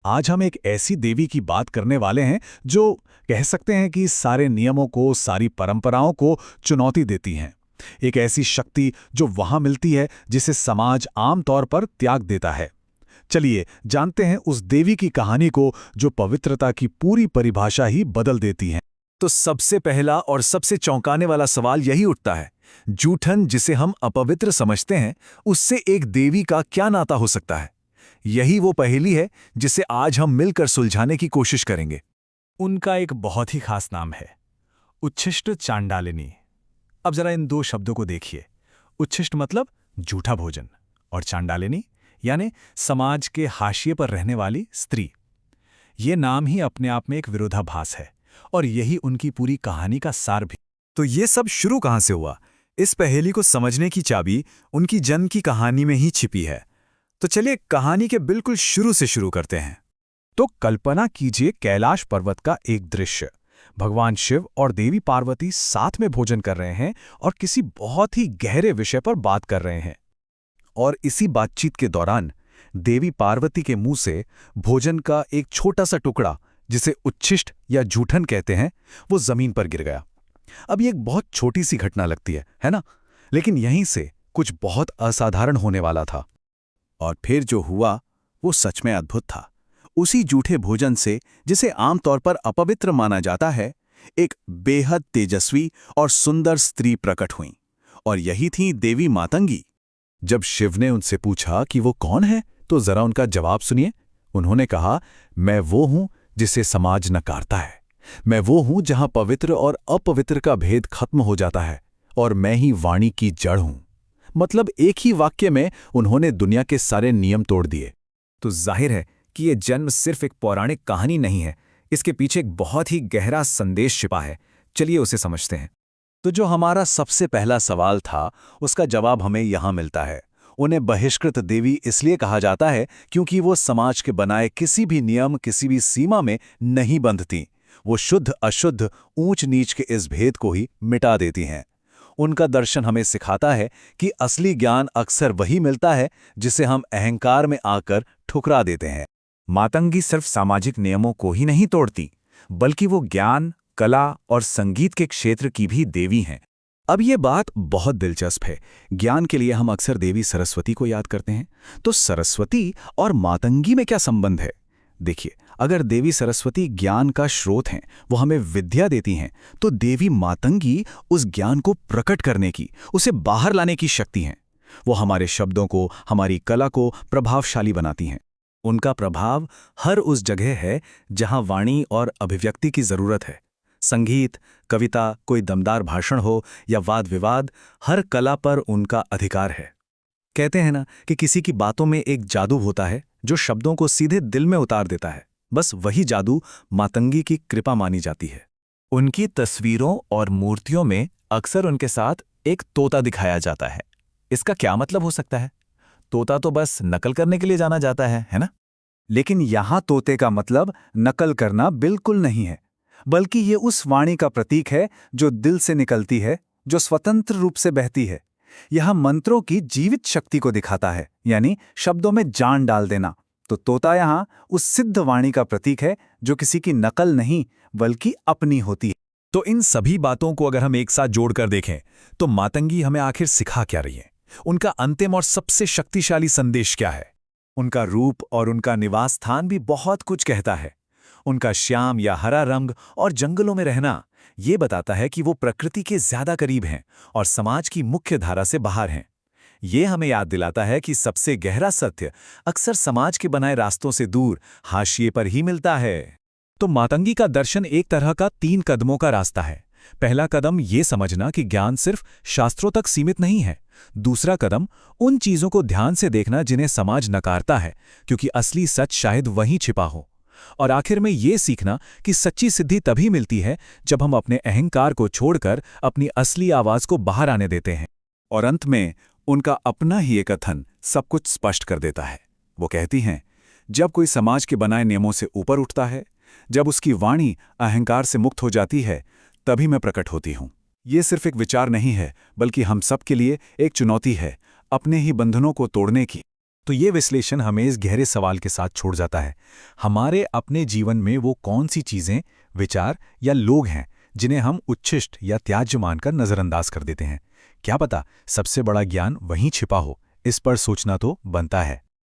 आज हम एक ऐसी देवी की बात करने वाले हैं जो कह सकते हैं कि सारे नियमों को, सारी परंपराओं को चुनौती देती हैं। एक ऐसी शक्ति जो वहां मिलती है जिसे समाज आम तौर पर त्याग देता है। चलिए जानते हैं उस देवी की कहानी को जो पवित्रता की पूरी परिभाषा ही बदल देती है। तो सबसे पहला और सबसे चौंकाने वाला सवाल यही उठता है, जूठन जिसे हम अपवित्र समझते हैं, उससे एक देवी का क्या नाता हो सकता है? यही वो पहेली है जिसे आज हम मिलकर सुलझाने की कोशिश करेंगे। उनका एक बहुत ही खास नाम है, उच्छिष्ट चांडालिनी। अब जरा इन दो शब्दों को देखिए। उच्छिष्ट मतलब झूठा भोजन, और चांडालिनी यानी समाज के हाशिए पर रहने वाली स्त्री। ये नाम ही अपने आप में एक विरोधाभास है, और यही उनकी पूरी कहानी का सार भी। तो ये सब शुरू कहां से हुआ? इस पहेली को समझने की चाबी उनकी जन्म की कहानी में ही छिपी है। तो चलिए कहानी के बिल्कुल शुरू से शुरू करते हैं। तो कल्पना कीजिए कैलाश पर्वत का एक दृश्य। भगवान शिव और देवी पार्वती साथ में भोजन कर रहे हैं और किसी बहुत ही गहरे विषय पर बात कर रहे हैं। और इसी बातचीत के दौरान देवी पार्वती के मुंह से भोजन का एक छोटा सा टुकड़ा, जिसे उच्छिष्ट या जूठन कहते हैं, वो जमीन पर गिर गया। अब ये एक बहुत छोटी सी घटना लगती है ना? लेकिन यहीं से कुछ बहुत असाधारण होने वाला था। और फिर जो हुआ वो सच में अद्भुत था। उसी जूठे भोजन से, जिसे आमतौर पर अपवित्र माना जाता है, एक बेहद तेजस्वी और सुंदर स्त्री प्रकट हुई। और यही थी देवी मातंगी। जब शिव ने उनसे पूछा कि वो कौन है, तो जरा उनका जवाब सुनिए। उन्होंने कहा, मैं वो हूं जिसे समाज नकारता है। मैं वो हूं जहां पवित्र और अपवित्र का भेद खत्म हो जाता है, और मैं ही वाणी की जड़ हूं। मतलब एक ही वाक्य में उन्होंने दुनिया के सारे नियम तोड़ दिए। तो जाहिर है कि ये जन्म सिर्फ एक पौराणिक कहानी नहीं है, इसके पीछे एक बहुत ही गहरा संदेश छिपा है। चलिए उसे समझते हैं। तो जो हमारा सबसे पहला सवाल था, उसका जवाब हमें यहां मिलता है। उन्हें बहिष्कृत देवी इसलिए कहा जाता है क्योंकि वो समाज के बनाए किसी भी नियम, किसी भी सीमा में नहीं बंधती। वो शुद्ध अशुद्ध, ऊंच नीच के इस भेद को ही मिटा देती हैं। उनका दर्शन हमें सिखाता है कि असली ज्ञान अक्सर वही मिलता है जिसे हम अहंकार में आकर ठुकरा देते हैं। मातंगी सिर्फ सामाजिक नियमों को ही नहीं तोड़ती, बल्कि वो ज्ञान, कला और संगीत के क्षेत्र की भी देवी हैं। अब ये बात बहुत दिलचस्प है। ज्ञान के लिए हम अक्सर देवी सरस्वती को याद करते हैं, तो सरस्वती और मातंगी में क्या संबंध है? देखिए, अगर देवी सरस्वती ज्ञान का स्रोत हैं, वो हमें विद्या देती हैं, तो देवी मातंगी उस ज्ञान को प्रकट करने की, उसे बाहर लाने की शक्ति हैं। वो हमारे शब्दों को, हमारी कला को प्रभावशाली बनाती हैं। उनका प्रभाव हर उस जगह है जहां वाणी और अभिव्यक्ति की जरूरत है। संगीत, कविता, कोई दमदार भाषण हो या वाद विवाद, हर कला पर उनका अधिकार है। कहते हैं ना कि किसी की बातों में एक जादू होता है जो शब्दों को सीधे दिल में उतार देता है। बस वही जादू मातंगी की कृपा मानी जाती है। उनकी तस्वीरों और मूर्तियों में अक्सर उनके साथ एक तोता दिखाया जाता है। इसका क्या मतलब हो सकता है? तोता तो बस नकल करने के लिए जाना जाता है ना? लेकिन यहां तोते का मतलब नकल करना बिल्कुल नहीं है, बल्कि ये उस वाणी का प्रतीक है जो दिल से निकलती है, जो स्वतंत्र रूप से बहती है। यह मंत्रों की जीवित शक्ति को दिखाता है, यानी शब्दों में जान डाल देना। तो तोता यहाँ उस सिद्ध वाणी का प्रतीक है जो किसी की नकल नहीं बल्कि अपनी होती है। तो इन सभी बातों को अगर हम एक साथ जोड़कर देखें, तो मातंगी हमें आखिर सिखा क्या रही है? उनका अंतिम और सबसे शक्तिशाली संदेश क्या है? उनका रूप और उनका निवास स्थान भी बहुत कुछ कहता है। उनका श्याम या हरा रंग और जंगलों में रहना ये बताता है कि वो प्रकृति के ज्यादा करीब हैं और समाज की मुख्य धारा से बाहर हैं। ये हमें याद दिलाता है कि सबसे गहरा सत्य अक्सर समाज के बनाए रास्तों से दूर, हाशिए पर ही मिलता है। तो मातंगी का दर्शन एक तरह का 3 कदमों का रास्ता है। पहला कदम ये समझना कि ज्ञान सिर्फ शास्त्रों तक सीमित नहीं है। दूसरा कदम उन चीजों को ध्यान से देखना जिन्हें समाज नकारता है, क्योंकि असली सच शायद वहीं छिपा हो। और आखिर में ये सीखना कि सच्ची सिद्धि तभी मिलती है जब हम अपने अहंकार को छोड़कर अपनी असली आवाज को बाहर आने देते हैं। और अंत में उनका अपना ही एक कथन सब कुछ स्पष्ट कर देता है। वो कहती हैं, जब कोई समाज के बनाए नियमों से ऊपर उठता है, जब उसकी वाणी अहंकार से मुक्त हो जाती है, तभी मैं प्रकट होती हूं। ये सिर्फ एक विचार नहीं है, बल्कि हम सब के लिए एक चुनौती है, अपने ही बंधनों को तोड़ने की। तो ये विश्लेषण हमें इस गहरे सवाल के साथ छोड़ जाता है, हमारे अपने जीवन में वो कौन सी चीज़ें, विचार या लोग हैं जिन्हें हम उच्छिष्ट या त्याज्य मानकर नज़रअंदाज कर देते हैं। क्या पता सबसे बड़ा ज्ञान वहीं छिपा हो। इस पर सोचना तो बनता है।